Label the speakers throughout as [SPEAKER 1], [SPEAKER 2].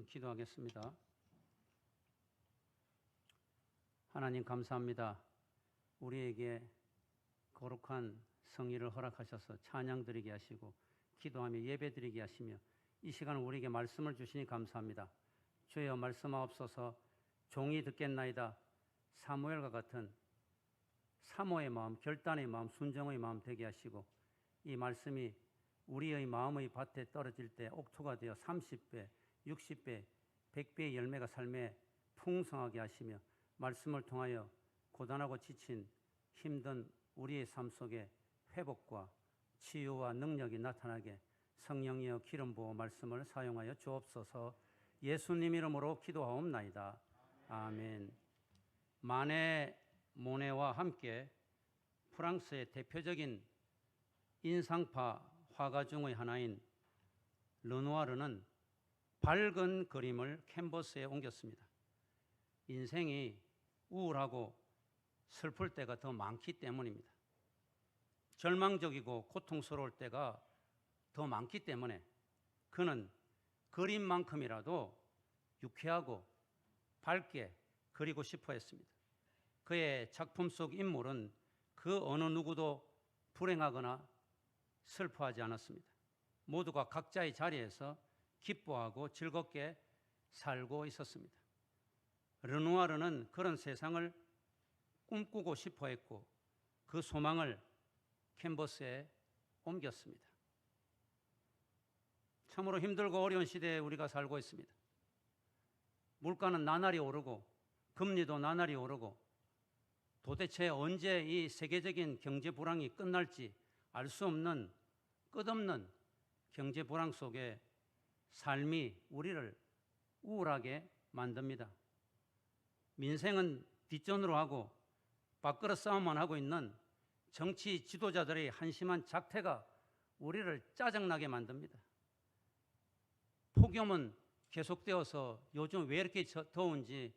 [SPEAKER 1] 기도하겠습니다. 하나님 감사합니다. 우리에게 거룩한 성의를 허락하셔서 찬양드리게 하시고 기도하며 예배드리게 하시며 이 시간을 우리에게 말씀을 주시니 감사합니다. 주여 말씀하옵소서. 종이 듣겠나이다. 사무엘과 같은 사모의 마음, 결단의 마음, 순종의 마음 되게 하시고 이 말씀이 우리의 마음의 밭에 떨어질 때 옥토가 되어 30배, 60배, 100배의 열매가 삶에 풍성하게 하시며 말씀을 통하여 고단하고 지친 힘든 우리의 삶 속에 회복과 치유와 능력이 나타나게 성령이여 기름 부어 말씀을 사용하여 주옵소서. 예수님 이름으로 기도하옵나이다. 아멘. 마네, 모네와 함께 프랑스의 대표적인 인상파 화가 중의 하나인 르누아르는 밝은 그림을 캔버스에 옮겼습니다. 인생이 우울하고 슬플 때가 더 많기 때문입니다. 절망적이고 고통스러울 때가 더 많기 때문에 그는 그림만큼이라도 유쾌하고 밝게 그리고 싶어 했습니다. 그의 작품 속 인물은 그 어느 누구도 불행하거나 슬퍼하지 않았습니다. 모두가 각자의 자리에서 기뻐하고 즐겁게 살고 있었습니다. 르누아르는 그런 세상을 꿈꾸고 싶어 했고 그 소망을 캔버스에 옮겼습니다. 참으로 힘들고 어려운 시대에 우리가 살고 있습니다. 물가는 나날이 오르고 금리도 나날이 오르고 도대체 언제 이 세계적인 경제 불황이 끝날지 알 수 없는 끝없는 경제 불황 속에 삶이 우리를 우울하게 만듭니다. 민생은 뒷전으로 하고 밥그릇 싸움만 하고 있는 정치 지도자들의 한심한 작태가 우리를 짜증나게 만듭니다. 폭염은 계속되어서 요즘 왜 이렇게 더운지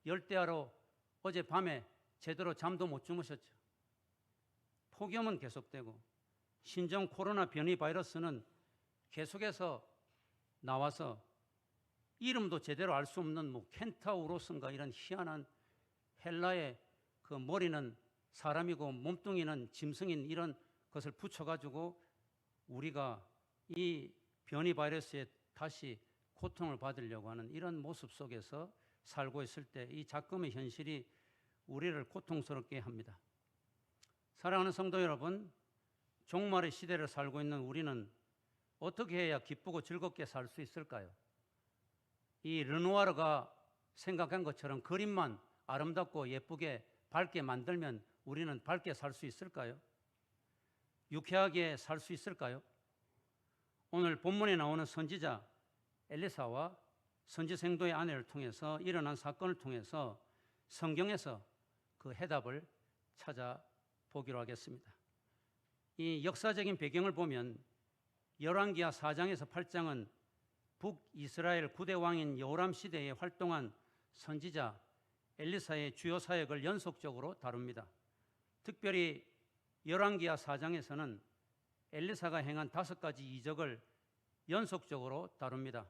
[SPEAKER 1] 열대야로 어젯밤에 제대로 잠도 못 주무셨죠. 폭염은 계속되고 신종 코로나 변이 바이러스는 계속해서 나와서 이름도 제대로 알 수 없는 켄타우로스인가 이런 희한한 헬라의 그 머리는 사람이고 몸뚱이는 짐승인 이런 것을 붙여가지고 우리가 이 변이 바이러스에 다시 고통을 받으려고 하는 이런 모습 속에서 살고 있을 때 이 작금의 현실이 우리를 고통스럽게 합니다. 사랑하는 성도 여러분, 종말의 시대를 살고 있는 우리는 어떻게 해야 기쁘고 즐겁게 살 수 있을까요? 이 르누아르가 생각한 것처럼 그림만 아름답고 예쁘게 밝게 만들면 우리는 밝게 살 수 있을까요? 유쾌하게 살 수 있을까요? 오늘 본문에 나오는 선지자 엘리사와 선지생도의 아내를 통해서 일어난 사건을 통해서 성경에서 그 해답을 찾아보기로 하겠습니다. 이 역사적인 배경을 보면 열왕기하 4장에서 8장은 북이스라엘 9대 왕인 여호람 시대에 활동한 선지자 엘리사의 주요 사역을 연속적으로 다룹니다. 특별히 열왕기하 4장에서는 엘리사가 행한 5가지 이적을 연속적으로 다룹니다.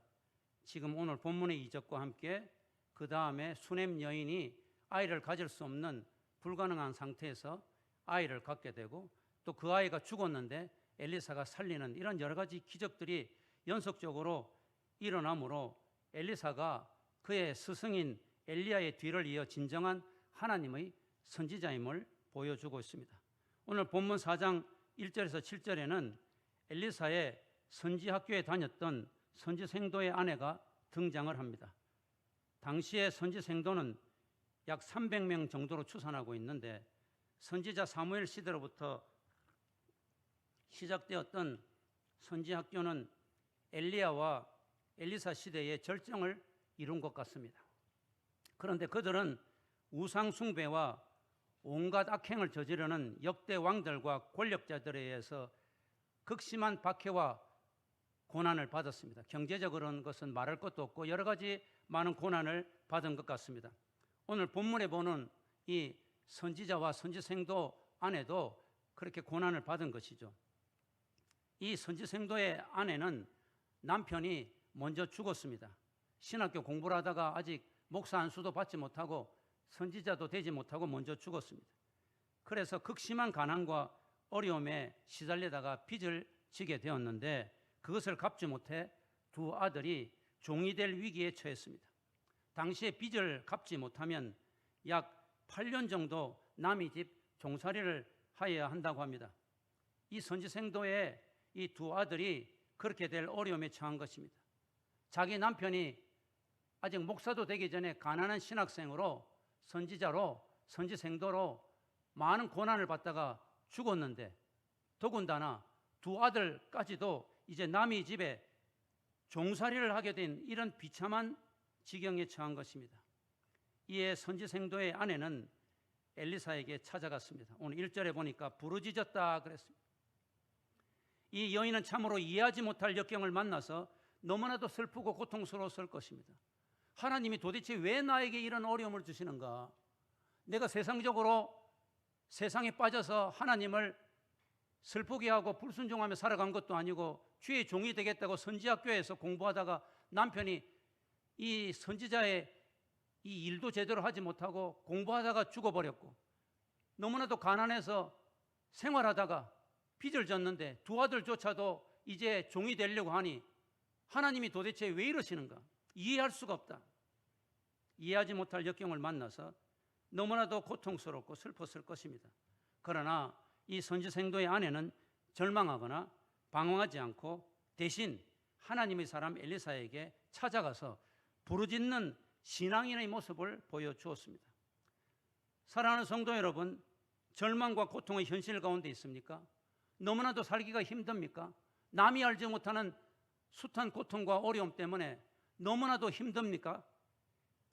[SPEAKER 1] 지금 오늘 본문의 이적과 함께 그 다음에 수넴 여인이 아이를 가질 수 없는 불가능한 상태에서 아이를 갖게 되고 또 그 아이가 죽었는데 엘리사가 살리는 이런 여러 가지 기적들이 연속적으로 일어나므로 엘리사가 그의 스승인 엘리야의 뒤를 이어 진정한 하나님의 선지자임을 보여주고 있습니다. 오늘 본문 4장 1절에서 7절에는 엘리사의 선지학교에 다녔던 선지생도의 아내가 등장을 합니다. 당시의 선지생도는 약 300명 정도로 추산하고 있는데 선지자 사무엘 시대로부터 시작되었던 선지학교는 엘리야와 엘리사 시대의 절정을 이룬 것 같습니다. 그런데 그들은 우상 숭배와 온갖 악행을 저지르는 역대 왕들과 권력자들에 의해서 극심한 박해와 고난을 받았습니다. 경제적으로는 것은 말할 것도 없고 여러 가지 많은 고난을 받은 것 같습니다. 오늘 본문에 보는 이 선지자와 선지생도 아내도 그렇게 고난을 받은 것이죠. 이 선지생도의 아내는 남편이 먼저 죽었습니다. 신학교 공부를 하다가 아직 목사 안수도 받지 못하고 선지자도 되지 못하고 먼저 죽었습니다. 그래서 극심한 가난과 어려움에 시달리다가 빚을 지게 되었는데 그것을 갚지 못해 두 아들이 종이 될 위기에 처했습니다. 당시에 빚을 갚지 못하면 약 8년 정도 남의 집 종살이를 하여야 한다고 합니다. 이 선지생도의 이 두 아들이 그렇게 될 어려움에 처한 것입니다. 자기 남편이 아직 목사도 되기 전에 가난한 신학생으로 선지자로 선지생도로 많은 고난을 받다가 죽었는데 더군다나 두 아들까지도 이제 남의 집에 종살이를 하게 된 이런 비참한 지경에 처한 것입니다. 이에 선지생도의 아내는 엘리사에게 찾아갔습니다. 오늘 1절에 보니까 부르짖었다 그랬습니다. 이 여인은 참으로 이해하지 못할 역경을 만나서 너무나도 슬프고 고통스러웠을 것입니다. 하나님이 도대체 왜 나에게 이런 어려움을 주시는가? 내가 세상에 빠져서 하나님을 슬프게 하고 불순종하며 살아간 것도 아니고 주의 종이 되겠다고 선지학교에서 공부하다가 남편이 이 선지자의 이 일도 제대로 하지 못하고 공부하다가 죽어버렸고 너무나도 가난해서 생활하다가 빚을 졌는데 두 아들조차도 이제 종이 되려고 하니 하나님이 도대체 왜 이러시는가? 이해할 수가 없다. 이해하지 못할 역경을 만나서 너무나도 고통스럽고 슬펐을 것입니다. 그러나 이 선지생도의 아내는 절망하거나 방황하지 않고 대신 하나님의 사람 엘리사에게 찾아가서 부르짖는 신앙인의 모습을 보여주었습니다. 사랑하는 성도 여러분, 절망과 고통의 현실 가운데 있습니까? 너무나도 살기가 힘듭니까? 남이 알지 못하는 숱한 고통과 어려움 때문에 너무나도 힘듭니까?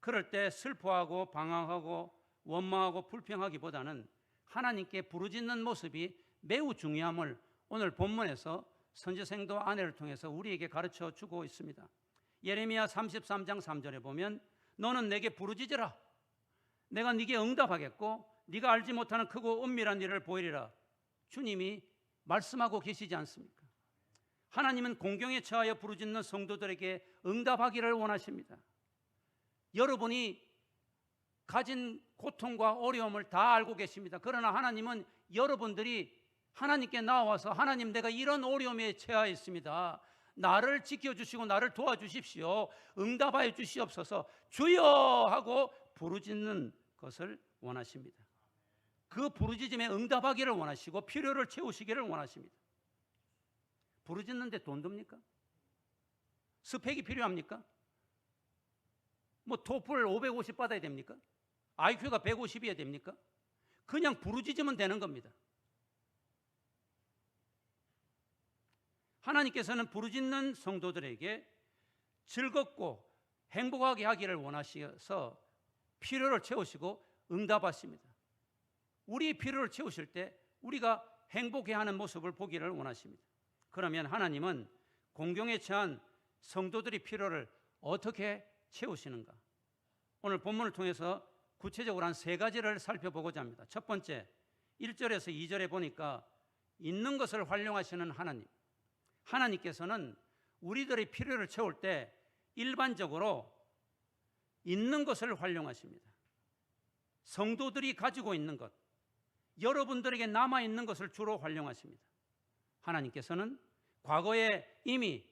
[SPEAKER 1] 그럴 때 슬퍼하고 방황하고 원망하고 불평하기보다는 하나님께 부르짖는 모습이 매우 중요함을 오늘 본문에서 선지생도 아내를 통해서 우리에게 가르쳐 주고 있습니다. 예레미야 33장 3절에 보면 너는 내게 부르짖으라. 내가 네게 응답하겠고 네가 알지 못하는 크고 은밀한 일을 보이리라. 주님이 말씀하고 계시지 않습니까? 하나님은 공경에 처하여 부르짖는 성도들에게 응답하기를 원하십니다. 여러분이 가진 고통과 어려움을 다 알고 계십니다. 그러나 하나님은 여러분들이 하나님께 나와서 하나님 내가 이런 어려움에 처해 있습니다. 나를 지켜주시고 나를 도와주십시오. 응답하여 주시옵소서. 주여 하고 부르짖는 것을 원하십니다. 그 부르짖음에 응답하기를 원하시고 필요를 채우시기를 원하십니다. 부르짖는데 돈 듭니까? 스펙이 필요합니까? 뭐 토플 550 받아야 됩니까? IQ가 150이어야 됩니까? 그냥 부르짖으면 되는 겁니다. 하나님께서는 부르짖는 성도들에게 즐겁고 행복하게 하기를 원하셔서 필요를 채우시고 응답하십니다. 우리의 필요를 채우실 때 우리가 행복해하는 모습을 보기를 원하십니다. 그러면 하나님은 공경에 처한 성도들의 필요를 어떻게 채우시는가? 오늘 본문을 통해서 구체적으로 한 세 가지를 살펴보고자 합니다. 첫 번째, 1절에서 2절에 보니까 있는 것을 활용하시는 하나님. 하나님께서는 우리들의 필요를 채울 때 일반적으로 있는 것을 활용하십니다. 성도들이 가지고 있는 것, 여러분들에게 남아있는 것을 주로 활용하십니다. 하나님께서는 과거에 이미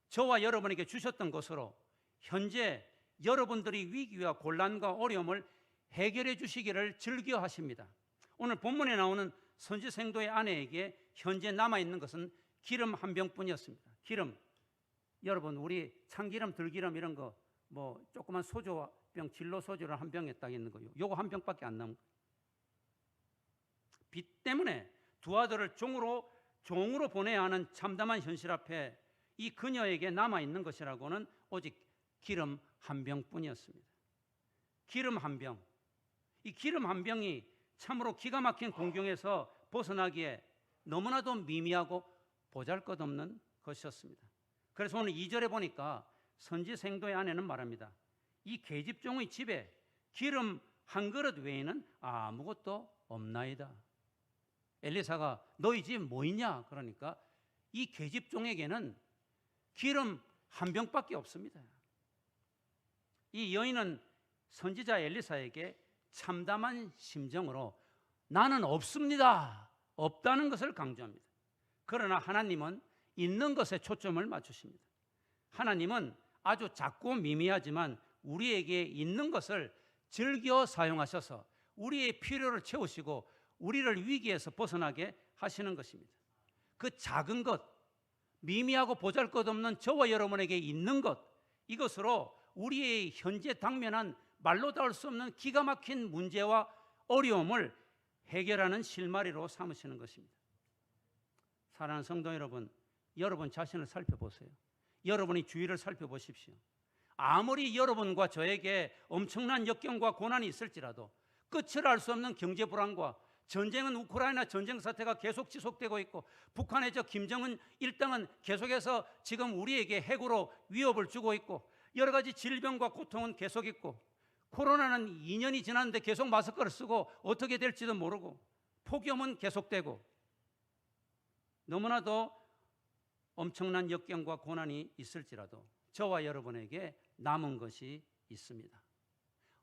[SPEAKER 1] 저와 여러분에게 주셨던 것으로 현재 여러분들이 위기와 곤란과 어려움을 해결해 주시기를 즐겨하십니다. 오늘 본문에 나오는 선지생도의 아내에게 현재 남아있는 것은 기름 한 병뿐이었습니다. 기름, 여러분 우리 참기름, 들기름 이런 거 뭐 조그만 소주병, 진로 소주를 한 병에 딱 있는 거요. 요거 한 병밖에 안 남은 거예요. 빚 때문에 두 아들을 종으로 보내야 하는 참담한 현실 앞에 이 그녀에게 남아있는 것이라고는 오직 기름 한 병뿐이었습니다. 기름 한 병. 이 기름 한 병이 참으로 기가 막힌 공경에서 벗어나기에 너무나도 미미하고 보잘것없는 것이었습니다. 그래서 오늘 2절에 보니까 선지생도의 아내는 말합니다. 이 계집종의 집에 기름 한 그릇 외에는 아무것도 없나이다. 엘리사가 너희 집 뭐 있냐? 그러니까 이 계집종에게는 기름 한 병밖에 없습니다. 이 여인은 선지자 엘리사에게 참담한 심정으로 나는 없습니다, 없다는 것을 강조합니다. 그러나 하나님은 있는 것에 초점을 맞추십니다. 하나님은 아주 작고 미미하지만 우리에게 있는 것을 즐겨 사용하셔서 우리의 필요를 채우시고 우리를 위기에서 벗어나게 하시는 것입니다. 그 작은 것, 미미하고 보잘것없는 저와 여러분에게 있는 것, 이것으로 우리의 현재 당면한 말로 닿을 수 없는 기가 막힌 문제와 어려움을 해결하는 실마리로 삼으시는 것입니다. 사랑하는 성도 여러분, 여러분 자신을 살펴보세요. 여러분이 주위를 살펴보십시오. 아무리 여러분과 저에게 엄청난 역경과 고난이 있을지라도 끝을 알 수 없는 경제 불안과 전쟁은 우크라이나 전쟁 사태가 계속 지속되고 있고 북한의 저 김정은 일당은 계속해서 지금 우리에게 핵으로 위협을 주고 있고 여러 가지 질병과 고통은 계속 있고 코로나는 2년이 지났는데 계속 마스크를 쓰고 어떻게 될지도 모르고 폭염은 계속되고 너무나도 엄청난 역경과 고난이 있을지라도 저와 여러분에게 남은 것이 있습니다.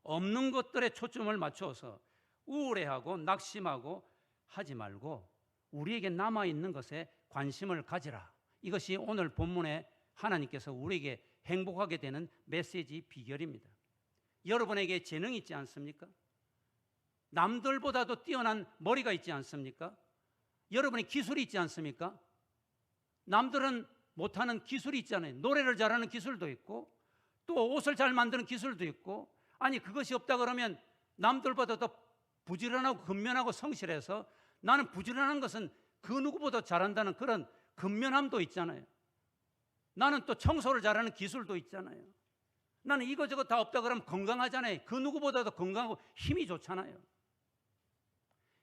[SPEAKER 1] 없는 것들에 초점을 맞춰서 우울해하고 낙심하고 하지 말고 우리에게 남아있는 것에 관심을 가지라. 이것이 오늘 본문에 하나님께서 우리에게 행복하게 되는 메시지 비결입니다. 여러분에게 재능이 있지 않습니까? 남들보다도 뛰어난 머리가 있지 않습니까? 여러분의 기술이 있지 않습니까? 남들은 못하는 기술이 있잖아요. 노래를 잘하는 기술도 있고 또 옷을 잘 만드는 기술도 있고, 아니 그것이 없다 그러면 남들보다 더 부지런하고 근면하고 성실해서 나는 부지런한 것은 그 누구보다 잘한다는 그런 근면함도 있잖아요. 나는 또 청소를 잘하는 기술도 있잖아요. 나는 이거저거 다 없다 그러면 건강하잖아요. 그 누구보다도 건강하고 힘이 좋잖아요.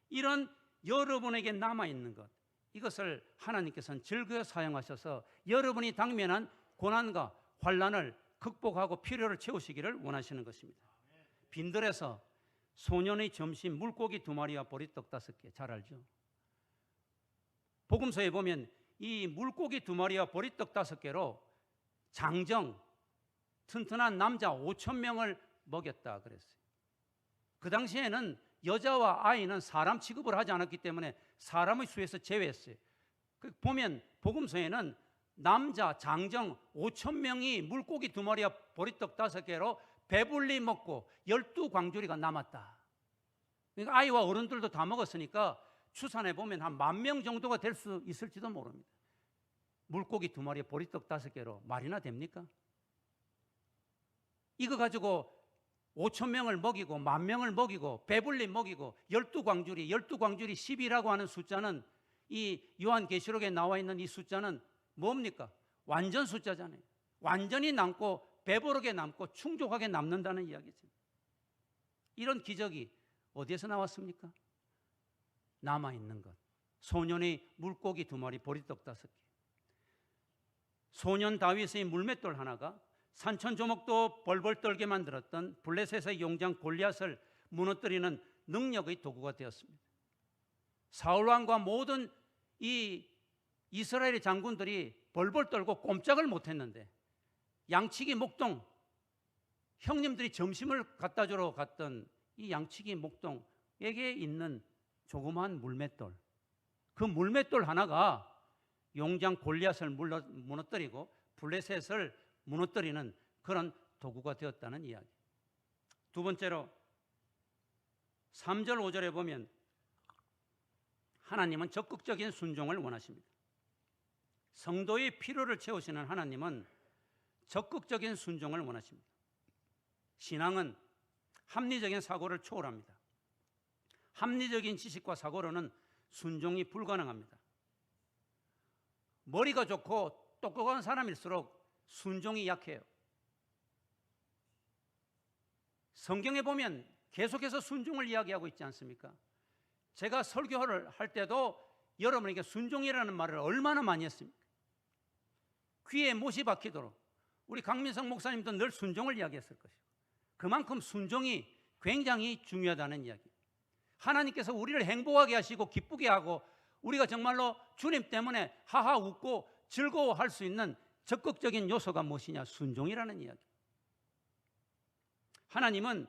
[SPEAKER 1] 이런 여러분에게 남아있는 것, 이것을 하나님께서는 즐거워 사용하셔서 여러분이 당면한 고난과 환난을 극복하고 필요를 채우시기를 원하시는 것입니다. 빈들에서 소년의 점심 물고기 2마리와 보리떡 5개, 잘 알죠? 복음서에 보면 이 물고기 2마리와 보리떡 5개로 장정, 튼튼한 남자 5,000명을 먹였다 그랬어요. 그 당시에는 여자와 아이는 사람 취급을 하지 않았기 때문에 사람의 수에서 제외했어요. 보면 복음서에는 남자 장정 5,000명이 물고기 2마리와 보리떡 5개로 배불리 먹고 12광주리가 남았다. 그러니까 아이와 어른들도 다 먹었으니까 추산해 보면 한 10,000명 정도가 될 수 있을지도 모릅니다. 물고기 2마리에 보리떡 5개로 말이나 됩니까? 이거 가지고 5,000명을 먹이고 10,000명을 먹이고 배불리 먹이고 12광주리 10이라고 하는 숫자는 이 요한계시록에 나와 있는 이 숫자는 뭡니까? 완전 숫자잖아요. 완전히 남고 배부르게 남고 충족하게 남는다는 이야기죠. 이런 기적이 어디에서 나왔습니까? 남아있는 것. 소년의 물고기 2마리 보리떡 5개. 소년 다윗의 물맷돌 하나가 산천조목도 벌벌 떨게 만들었던 블레셋의 용장 골리앗을 무너뜨리는 능력의 도구가 되었습니다. 사울왕과 모든 이 이스라엘의 장군들이 벌벌 떨고 꼼짝을 못했는데 양치기 목동, 형님들이 점심을 갖다 주러 갔던 이 양치기 목동에게 있는 조그마한 물맷돌, 그 물맷돌 하나가 용장 골리앗을 무너뜨리고 블레셋을 무너뜨리는 그런 도구가 되었다는 이야기. 두 번째로 3절 5절에 보면 하나님은 적극적인 순종을 원하십니다. 성도의 필요를 채우시는 하나님은 적극적인 순종을 원하십니다. 신앙은 합리적인 사고를 초월합니다. 합리적인 지식과 사고로는 순종이 불가능합니다. 머리가 좋고 똑똑한 사람일수록 순종이 약해요. 성경에 보면 계속해서 순종을 이야기하고 있지 않습니까? 제가 설교를 할 때도 여러분에게 순종이라는 말을 얼마나 많이 했습니까? 귀에 못이 박히도록 우리 강민석 목사님도 늘 순종을 이야기했을 것이고 그만큼 순종이 굉장히 중요하다는 이야기. 하나님께서 우리를 행복하게 하시고 기쁘게 하고 우리가 정말로 주님 때문에 하하 웃고 즐거워할 수 있는 적극적인 요소가 무엇이냐? 순종이라는 이야기. 하나님은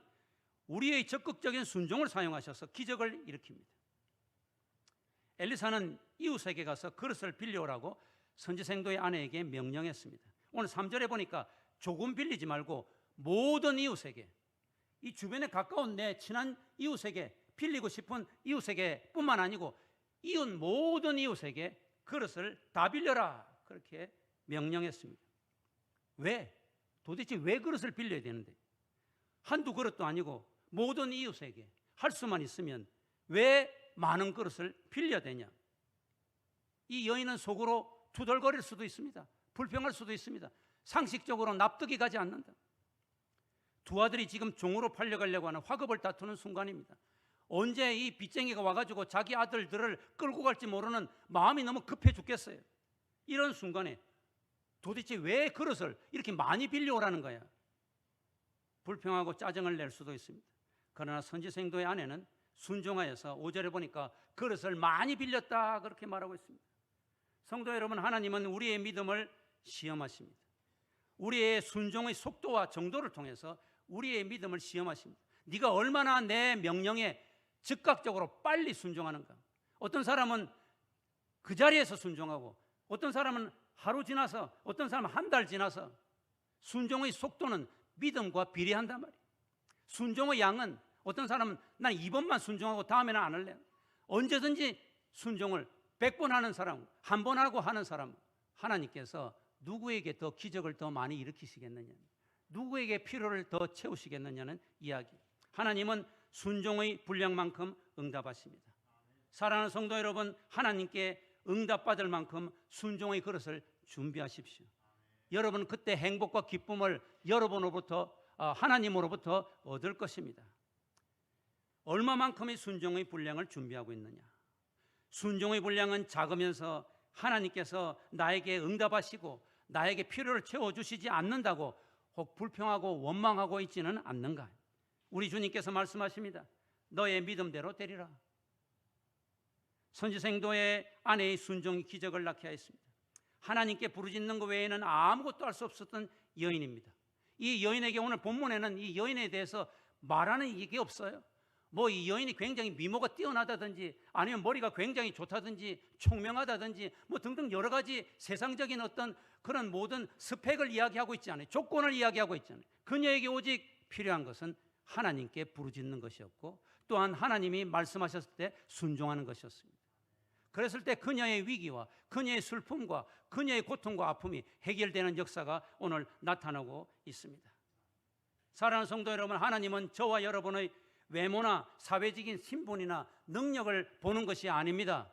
[SPEAKER 1] 우리의 적극적인 순종을 사용하셔서 기적을 일으킵니다. 엘리사는 이웃에게 가서 그릇을 빌려오라고 선지생도의 아내에게 명령했습니다. 오늘 3절에 보니까 조금 빌리지 말고 모든 이웃에게, 이 주변에 가까운 내 친한 이웃에게, 빌리고 싶은 이웃에게 뿐만 아니고 이웃 모든 이웃에게 그릇을 다 빌려라, 그렇게 명령했습니다. 왜? 도대체 왜 그릇을 빌려야 되는데? 한두 그릇도 아니고 모든 이웃에게 할 수만 있으면 왜 많은 그릇을 빌려야 되냐? 이 여인은 속으로 투덜거릴 수도 있습니다. 불평할 수도 있습니다. 상식적으로 납득이 가지 않는다. 두 아들이 지금 종으로 팔려가려고 하는 화급을 다투는 순간입니다. 언제 이 빚쟁이가 와가지고 자기 아들들을 끌고 갈지 모르는 마음이 너무 급해 죽겠어요. 이런 순간에 도대체 왜 그릇을 이렇게 많이 빌려오라는 거야? 불평하고 짜증을 낼 수도 있습니다. 그러나 선지생도의 아내는 순종하여서 5절에 보니까 그릇을 많이 빌렸다, 그렇게 말하고 있습니다. 성도 여러분, 하나님은 우리의 믿음을 시험하십니다. 우리의 순종의 속도와 정도를 통해서 우리의 믿음을 시험하십니다. 네가 얼마나 내 명령에 즉각적으로 빨리 순종하는가. 어떤 사람은 그 자리에서 순종하고, 어떤 사람은 하루 지나서, 어떤 사람은 한 달 지나서. 순종의 속도는 믿음과 비례한단 말이에요. 순종의 양은 어떤 사람은 난 2번만 순종하고 다음에는 안 할래. 언제든지 순종을 100번 하는 사람, 한 번 하고 하는 사람, 하나님께서 누구에게 더 기적을 더 많이 일으키시겠느냐, 누구에게 필요를 더 채우시겠느냐는 이야기. 하나님은 순종의 분량만큼 응답하십니다. 사랑하는 성도 여러분, 하나님께 응답받을 만큼 순종의 그릇을 준비하십시오. 여러분 그때 행복과 기쁨을 여러분으로부터, 하나님으로부터 얻을 것입니다. 얼마만큼의 순종의 분량을 준비하고 있느냐? 순종의 분량은 작으면서 하나님께서 나에게 응답하시고 나에게 필요를 채워주시지 않는다고 혹 불평하고 원망하고 있지는 않는가? 우리 주님께서 말씀하십니다. 너의 믿음대로 되리라. 선지생도의 아내의 순종이 기적을 낳게 하였습니다. 하나님께 부르짖는 것 외에는 아무것도 할 수 없었던 여인입니다. 이 여인에게 오늘 본문에는 이 여인에 대해서 말하는 이게 없어요. 뭐 이 여인이 굉장히 미모가 뛰어나다든지 아니면 머리가 굉장히 좋다든지 총명하다든지 뭐 등등 여러 가지 세상적인 어떤 그런 모든 스펙을 이야기하고 있지 않아요. 조건을 이야기하고 있지 않아요. 그녀에게 오직 필요한 것은 하나님께 부르짖는 것이었고, 또한 하나님이 말씀하셨을 때 순종하는 것이었습니다. 그랬을 때 그녀의 위기와 그녀의 슬픔과 그녀의 고통과 아픔이 해결되는 역사가 오늘 나타나고 있습니다. 사랑하는 성도 여러분, 하나님은 저와 여러분의 외모나 사회적인 신분이나 능력을 보는 것이 아닙니다.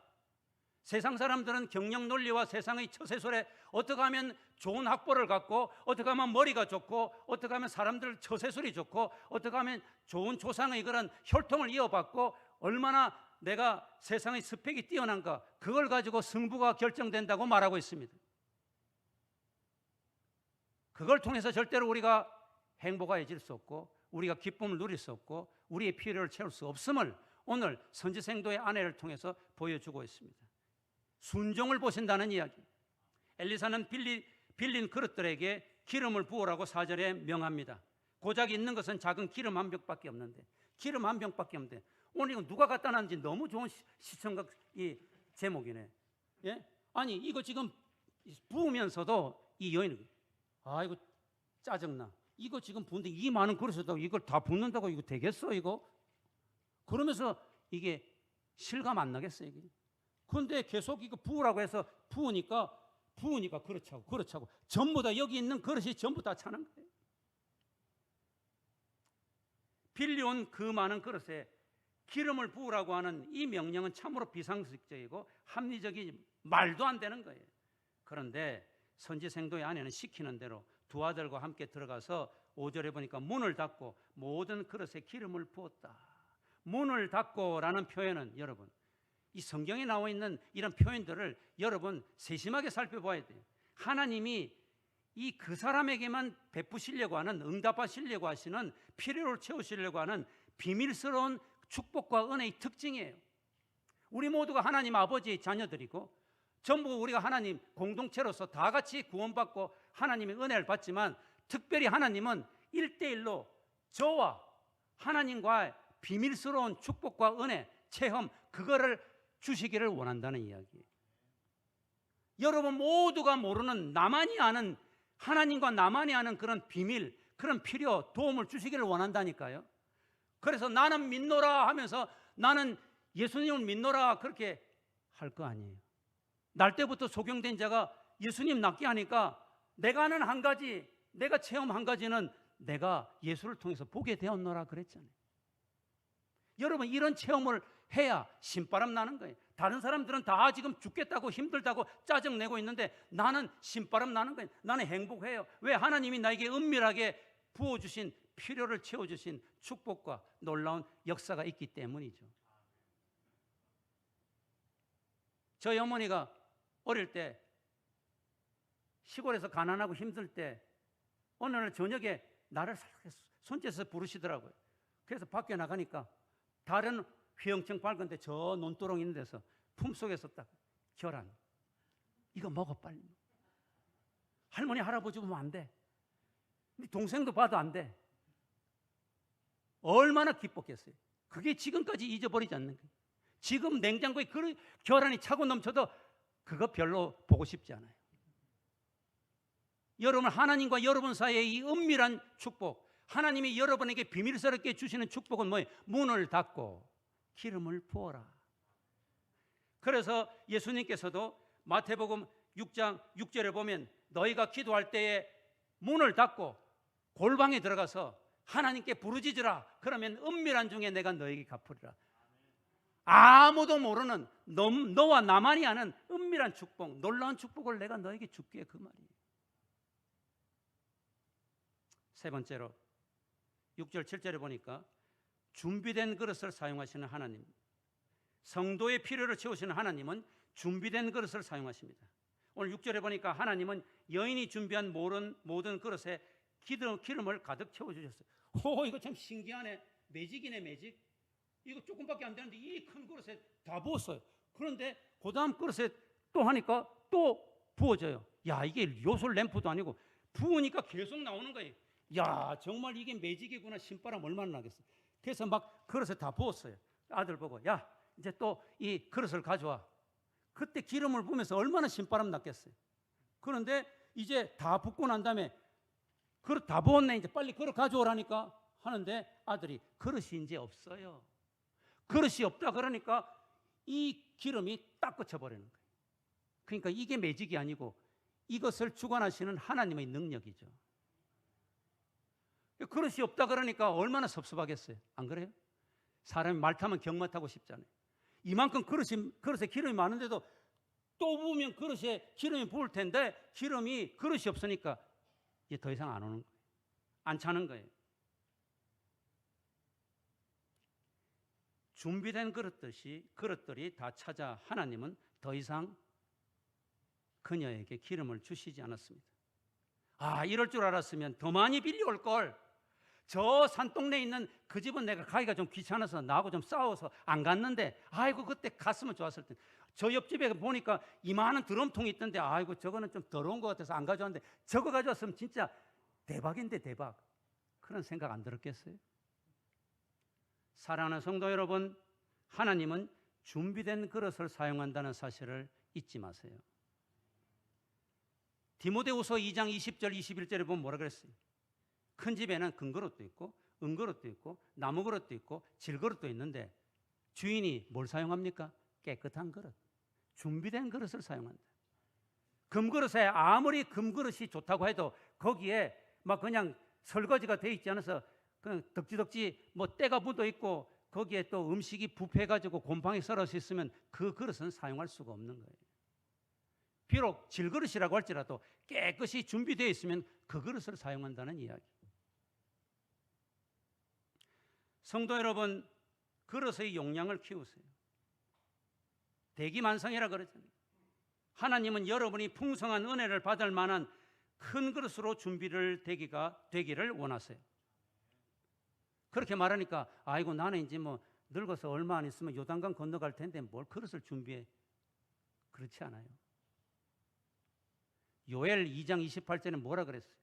[SPEAKER 1] 세상 사람들은 경영 논리와 세상의 처세술에 어떻게 하면 좋은 학벌을 갖고, 어떻게 하면 머리가 좋고, 어떻게 하면 사람들 처세술이 좋고, 어떻게 하면 좋은 조상의 그런 혈통을 이어받고, 얼마나 내가 세상의 스펙이 뛰어난가, 그걸 가지고 승부가 결정된다고 말하고 있습니다. 그걸 통해서 절대로 우리가 행복해질 수 없고 우리가 기쁨을 누릴 수 없고 우리의 필요를 채울 수 없음을 오늘 선지생도의 아내를 통해서 보여주고 있습니다. 순종을 보신다는 이야기. 엘리사는 빌린 그릇들에게 기름을 부으라고 4절에 명합니다. 고작 있는 것은 작은 기름 한 병밖에 없는데, 기름 한 병밖에 없는데, 오늘 이거 누가 갖다 놨는지 너무 좋은 시청각 이 제목이네. 예? 아니 이거 지금 부으면서도 이 여인은 이거 짜증나. 이거 지금 부는데 이 많은 그릇에다가 이걸 다 붓는다고 이거 되겠어 이거? 그러면서 이게 실감 안 나겠어요 이게? 그런데 계속 이거 부으라고 해서 부으니까 그렇자고 전부 다 여기 있는 그릇이 전부 다 차는 거예요. 빌려온 그 많은 그릇에 기름을 부으라고 하는 이 명령은 참으로 비상식적이고 합리적인 말도 안 되는 거예요. 그런데 선지생도의 아내는 시키는 대로 두 아들과 함께 들어가서 5절에 보니까 문을 닫고 모든 그릇에 기름을 부었다. 문을 닫고라는 표현은 여러분, 이 성경에 나와 있는 이런 표현들을 여러분 세심하게 살펴봐야 돼요. 하나님이 이 그 사람에게만 베푸시려고 하는, 응답하시려고 하시는, 필요를 채우시려고 하는 비밀스러운 축복과 은혜의 특징이에요. 우리 모두가 하나님 아버지의 자녀들이고 전부 우리가 하나님 공동체로서 다 같이 구원받고 하나님의 은혜를 받지만, 특별히 하나님은 1대1로 저와 하나님과의 비밀스러운 축복과 은혜, 체험, 그거를 주시기를 원한다는 이야기예요. 여러분 모두가 모르는, 나만이 아는, 하나님과 나만이 아는 그런 비밀, 그런 필요, 도움을 주시기를 원한다니까요. 그래서 나는 믿노라 하면서 나는 예수님을 믿노라 그렇게 할 거 아니에요. 날 때부터 소경된 자가 예수님 낫게 하니까 내가 아는 한 가지, 내가 체험 한 가지는 내가 예수를 통해서 보게 되었노라 그랬잖아요. 여러분 이런 체험을 해야 신바람 나는 거예요. 다른 사람들은 다 지금 죽겠다고 힘들다고 짜증내고 있는데 나는 신바람 나는 거예요. 나는 행복해요. 왜? 하나님이 나에게 은밀하게 부어주신, 필요를 채워주신 축복과 놀라운 역사가 있기 때문이죠. 저희 어머니가 어릴 때 시골에서 가난하고 힘들 때 어느 날 저녁에 나를 손짓해서 부르시더라고요. 그래서 밖에 나가니까 다른 휘영청 밝은데 저 논두렁 있는 데서 품속에서 딱 계란, 이거 먹어 빨리. 할머니 할아버지 보면 안 돼. 동생도 봐도 안 돼. 얼마나 기뻤겠어요. 그게 지금까지 잊어버리지 않는 거예요. 지금 냉장고에 그 계란이 차고 넘쳐도 그거 별로 보고 싶지 않아요. 여러분, 하나님과 여러분 사이의 이 은밀한 축복, 하나님이 여러분에게 비밀스럽게 주시는 축복은 뭐예요? 문을 닫고 기름을 부어라. 그래서 예수님께서도 마태복음 6장 6절에 보면 너희가 기도할 때에 문을 닫고 골방에 들어가서 하나님께 부르짖으라. 그러면 은밀한 중에 내가 너에게 갚으리라. 아무도 모르는 너와 나만이 아는 은밀한 축복, 놀라운 축복을 내가 너에게 줄게, 그 말이에요. 세 번째로 6절 7절에 보니까 준비된 그릇을 사용하시는 하나님, 성도의 필요를 채우시는 하나님은 준비된 그릇을 사용하십니다. 오늘 6절에 보니까 하나님은 여인이 준비한 모든 그릇에 기름을 가득 채워주셨어요. 이거 참 신기하네. 매직이네, 매직. 이거 조금밖에 안 되는데 이 큰 그릇에 다 부었어요. 그런데 그 다음 그릇에 또 하니까 또 부어져요. 야, 이게 요술 램프도 아니고 부으니까 계속 나오는 거예요. 야, 정말 이게 매직이구나. 신바람 얼마나 나겠어. 그래서 막 그릇에 다 부었어요. 아들 보고, 야, 이제 또 이 그릇을 가져와. 그때 기름을 부으면서 얼마나 신바람 났겠어요. 그런데 이제 다 붓고 난 다음에 그릇 다 부었네, 이제 빨리 그릇 가져오라니까 하는데 아들이 그릇이 이제 없어요. 그릇이 없다 그러니까 이 기름이 딱 그쳐버리는 거예요. 그러니까 이게 매직이 아니고 이것을 주관하시는 하나님의 능력이죠. 그릇이 없다 그러니까 얼마나 섭섭하겠어요. 안 그래요? 사람이 말 타면 경마 타고 싶잖아요. 이만큼 그릇에 기름이 많은데도 또 부으면 그릇에 기름이 부을 텐데 그릇이 없으니까 이제 더 이상 안 오는 거예요. 안 차는 거예요. 준비된 그릇들이 다 찾아 하나님은 더 이상 그녀에게 기름을 주시지 않았습니다. 이럴 줄 알았으면 더 많이 빌려올 걸. 저 산동네에 있는 그 집은 내가 가기가 좀 귀찮아서 나하고 좀 싸워서 안 갔는데 아이고 그때 갔으면 좋았을 텐데. 저 옆집에 보니까 이만한 드럼통이 있던데 아이고 저거는 좀 더러운 것 같아서 안 가져왔는데 저거 가져왔으면 진짜 대박인데 대박. 그런 생각 안 들었겠어요? 사랑하는 성도 여러분, 하나님은 준비된 그릇을 사용한다는 사실을 잊지 마세요. 디모데후서 2장 20절 21절에 보면 뭐라 그랬어요? 큰 집에는 금 그릇도 있고 은 그릇도 있고 나무 그릇도 있고 질 그릇도 있는데 주인이 뭘 사용합니까? 깨끗한 그릇, 준비된 그릇을 사용한다. 금 그릇에 아무리 금 그릇이 좋다고 해도 거기에 막 그냥 설거지가 돼 있지 않아서 그냥 덕지덕지 뭐 때가 묻어 있고 거기에 또 음식이 부패해가지고 곰팡이 썰어서 있으면 그 그릇은 사용할 수가 없는 거예요. 비록 질그릇이라고 할지라도 깨끗이 준비되어 있으면 그 그릇을 사용한다는 이야기. 성도 여러분, 그릇의 용량을 키우세요. 대기만성이라 그러잖아요. 하나님은 여러분이 풍성한 은혜를 받을 만한 큰 그릇으로 되기를 원하세요. 그렇게 말하니까 아이고 나는 이제 뭐 늙어서 얼마 안 있으면 요단강 건너갈 텐데 뭘 그릇을 준비해. 그렇지 않아요. 요엘 2장 28절에 뭐라 그랬어요?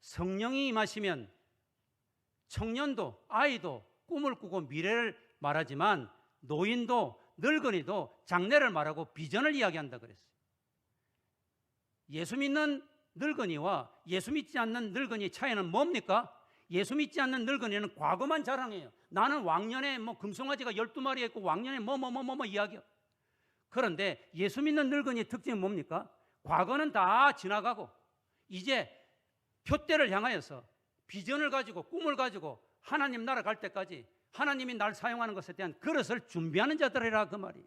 [SPEAKER 1] 성령이 임하시면 청년도, 아이도 꿈을 꾸고 미래를 말하지만 노인도 늙은이도 장래를 말하고 비전을 이야기한다 그랬어요. 예수 믿는 늙은이와 예수 믿지 않는 늙은이의 차이는 뭡니까? 예수 믿지 않는 늙은이는 과거만 자랑해요. 나는 왕년에 금송아지가 12마리 있고 왕년에 이야기해요. 그런데 예수 믿는 늙은이의 특징이 뭡니까? 과거는 다 지나가고 이제 표대를 향하여서 비전을 가지고 꿈을 가지고 하나님 나라 갈 때까지 하나님이 날 사용하는 것에 대한 그릇을 준비하는 자들이라 그 말이에요.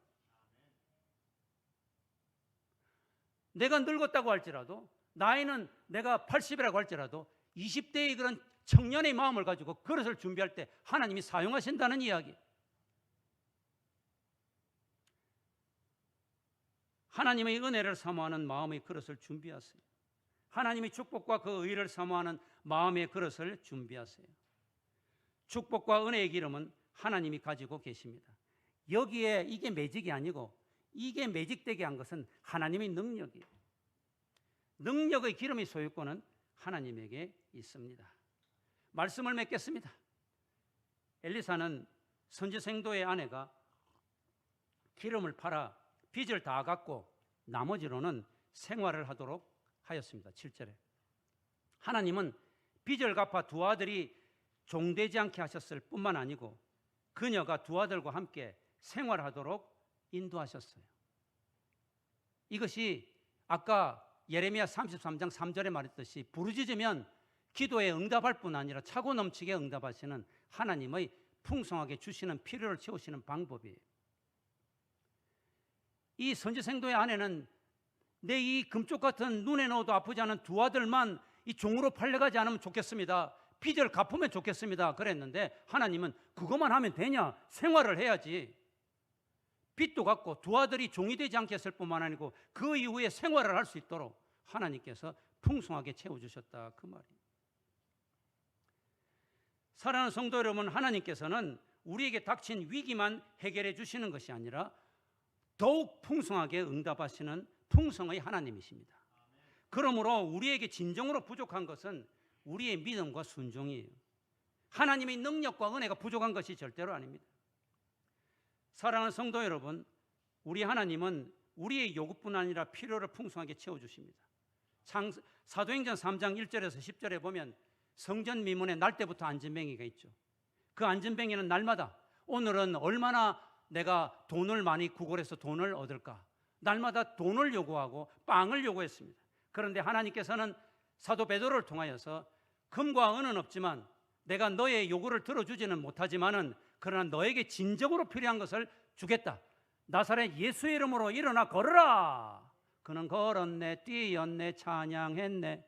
[SPEAKER 1] 내가 늙었다고 할지라도 나이는 내가 80이라고 할지라도 20대의 그런 청년의 마음을 가지고 그릇을 준비할 때 하나님이 사용하신다는 이야기. 하나님의 은혜를 사모하는 마음의 그릇을 준비하세요. 하나님의 축복과 그 의를 사모하는 마음의 그릇을 준비하세요. 축복과 은혜의 기름은 하나님이 가지고 계십니다. 여기에 이게 매직이 아니고 이게 매직되게 한 것은 하나님의 능력이에요. 능력의 기름의 소유권은 하나님에게 있습니다. 말씀을 맺겠습니다. 엘리사는 선지생도의 아내가 기름을 팔아 빚을 다 갚고 나머지로는 생활을 하도록 하였습니다. 7절에 하나님은 빚을 갚아 두 아들이 종되지 않게 하셨을 뿐만 아니고 그녀가 두 아들과 함께 생활하도록 인도하셨어요. 이것이 아까 예레미야 33장 3절에 말했듯이 부르짖으면 기도에 응답할 뿐 아니라 차고 넘치게 응답하시는 하나님의 풍성하게 주시는 필요를 채우시는 방법이에요. 이 선지생도의 아내는 내 이 금쪽 같은 눈에 넣어도 아프지 않은 두 아들만 이 종으로 팔려가지 않으면 좋겠습니다. 빚을 갚으면 좋겠습니다. 그랬는데 하나님은 그것만 하면 되냐? 생활을 해야지. 빚도 갚고 두 아들이 종이 되지 않게 했을 뿐만 아니고 그 이후에 생활을 할 수 있도록 하나님께서 풍성하게 채워주셨다 그 말이에요. 사랑하는 성도 여러분, 하나님께서는 우리에게 닥친 위기만 해결해 주시는 것이 아니라 더욱 풍성하게 응답하시는 풍성의 하나님이십니다. 그러므로 우리에게 진정으로 부족한 것은 우리의 믿음과 순종이에요. 하나님의 능력과 은혜가 부족한 것이 절대로 아닙니다. 사랑하는 성도 여러분, 우리 하나님은 우리의 요구뿐 아니라 필요를 풍성하게 채워주십니다. 사도행전 3장 1절에서 10절에 보면 성전 미문에 날때부터 안전뱅이가 있죠. 그 안전뱅이는 날마다 오늘은 얼마나 내가 돈을 많이 구걸해서 돈을 얻을까? 날마다 돈을 요구하고 빵을 요구했습니다. 그런데 하나님께서는 사도 베드로를 통하여서 금과 은은 없지만 내가 너의 요구를 들어주지는 못하지만은 그러나 너에게 진정으로 필요한 것을 주겠다. 나사렛 예수의 이름으로 일어나 걸으라. 그는 걸었네, 뛰었네, 찬양했네.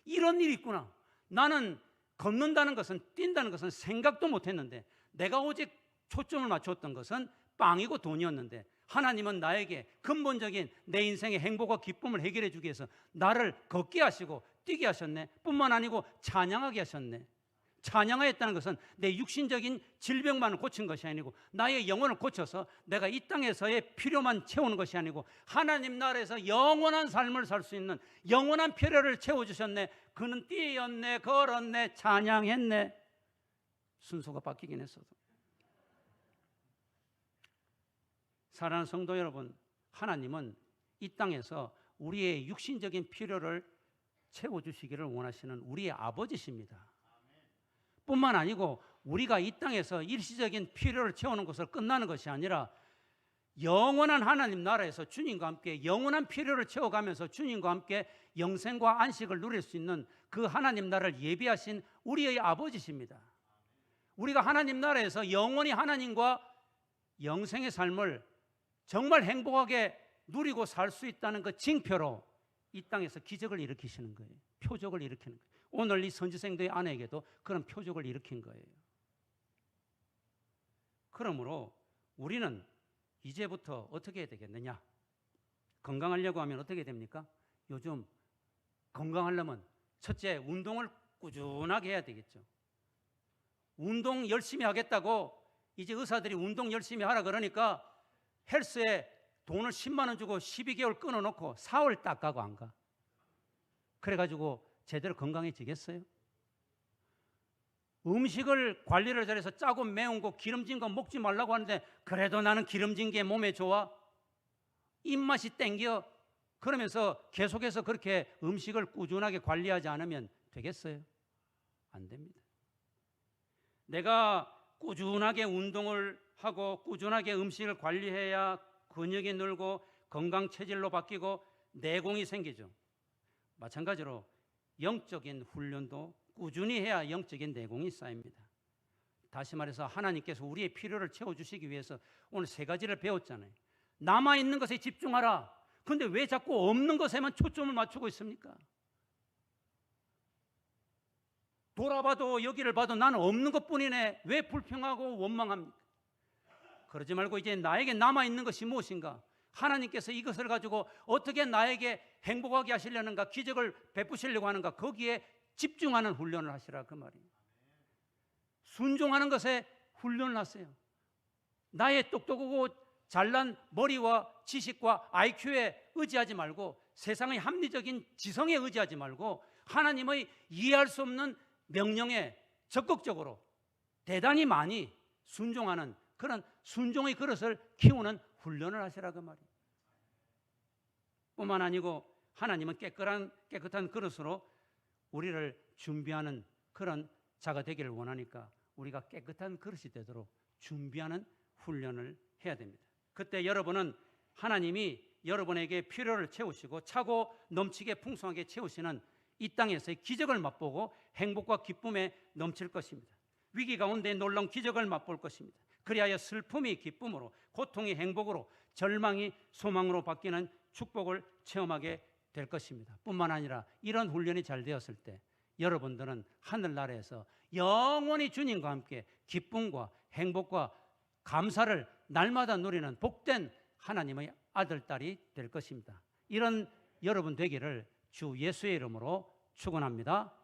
[SPEAKER 1] 이런 일이 있구나. 나는 걷는다는 것은, 뛴다는 것은 생각도 못했는데 내가 오직 초점을 맞췄던 것은 빵이고 돈이었는데 하나님은 나에게 근본적인 내 인생의 행복과 기쁨을 해결해 주기 위해서 나를 걷게 하시고 뛰게 하셨네. 뿐만 아니고 찬양하게 하셨네. 찬양하였다는 것은 내 육신적인 질병만을 고친 것이 아니고 나의 영혼을 고쳐서 내가 이 땅에서의 필요만 채우는 것이 아니고 하나님 나라에서 영원한 삶을 살 수 있는 영원한 필요를 채워주셨네. 그는 뛰었네, 걸었네, 찬양했네. 순서가 바뀌긴 했어도. 사랑하는 성도 여러분, 하나님은 이 땅에서 우리의 육신적인 필요를 채워주시기를 원하시는 우리의 아버지십니다. 뿐만 아니고 우리가 이 땅에서 일시적인 필요를 채우는 것으로 끝나는 것이 아니라 영원한 하나님 나라에서 주님과 함께 영원한 필요를 채워가면서 주님과 함께 영생과 안식을 누릴 수 있는 그 하나님 나라를 예비하신 우리의 아버지십니다. 우리가 하나님 나라에서 영원히 하나님과 영생의 삶을 정말 행복하게 누리고 살 수 있다는 그 징표로 이 땅에서 기적을 일으키시는 거예요. 표적을 일으키는 거예요. 오늘 이 선지생도의 아내에게도 그런 표적을 일으킨 거예요. 그러므로 우리는 이제부터 어떻게 해야 되겠느냐? 건강하려고 하면 어떻게 됩니까? 요즘 건강하려면 첫째, 운동을 꾸준하게 해야 되겠죠. 운동 열심히 하겠다고 이제 의사들이 운동 열심히 하라 그러니까 헬스에 돈을 10만 원 주고 12개월 끊어놓고 4월 딱 가고 안 가. 그래가지고 제대로 건강해지겠어요? 음식을 관리를 잘해서 짜고 매운 거 기름진 거 먹지 말라고 하는데 그래도 나는 기름진 게 몸에 좋아, 입맛이 땡겨, 그러면서 계속해서 그렇게 음식을 꾸준하게 관리하지 않으면 되겠어요? 안 됩니다. 내가 꾸준하게 운동을 하고 꾸준하게 음식을 관리해야 근육이 늘고 건강 체질로 바뀌고 내공이 생기죠. 마찬가지로 영적인 훈련도 꾸준히 해야 영적인 내공이 쌓입니다. 다시 말해서 하나님께서 우리의 필요를 채워주시기 위해서 오늘 세 가지를 배웠잖아요. 남아있는 것에 집중하라. 그런데 왜 자꾸 없는 것에만 초점을 맞추고 있습니까? 돌아봐도 여기를 봐도 나는 없는 것뿐이네. 왜 불평하고 원망합니까? 그러지 말고 이제 나에게 남아있는 것이 무엇인가? 하나님께서 이것을 가지고 어떻게 나에게 행복하게 하시려는가, 기적을 베푸시려고 하는가, 거기에 집중하는 훈련을 하시라 그 말이에요. 순종하는 것에 훈련을 하세요. 나의 똑똑하고 잘난 머리와 지식과 IQ에 의지하지 말고 세상의 합리적인 지성에 의지하지 말고 하나님의 이해할 수 없는 명령에 적극적으로 대단히 많이 순종하는 그런 순종의 그릇을 키우는 훈련을 하시라 그 말이에요. 뿐만 아니고 하나님은 깨끗한 그릇으로 우리를 준비하는 그런 자가 되기를 원하니까 우리가 깨끗한 그릇이 되도록 준비하는 훈련을 해야 됩니다. 그때 여러분은 하나님이 여러분에게 필요를 채우시고 차고 넘치게 풍성하게 채우시는 이 땅에서의 기적을 맛보고 행복과 기쁨에 넘칠 것입니다. 위기 가운데 놀라운 기적을 맛볼 것입니다. 그리하여 슬픔이 기쁨으로, 고통이 행복으로, 절망이 소망으로 바뀌는 축복을 체험하게 될 것입니다. 뿐만 아니라 이런 훈련이 잘 되었을 때 여러분들은 하늘나라에서 영원히 주님과 함께 기쁨과 행복과 감사를 날마다 누리는 복된 하나님의 아들, 딸이 될 것입니다. 이런 여러분 되기를 주 예수의 이름으로 축원합니다.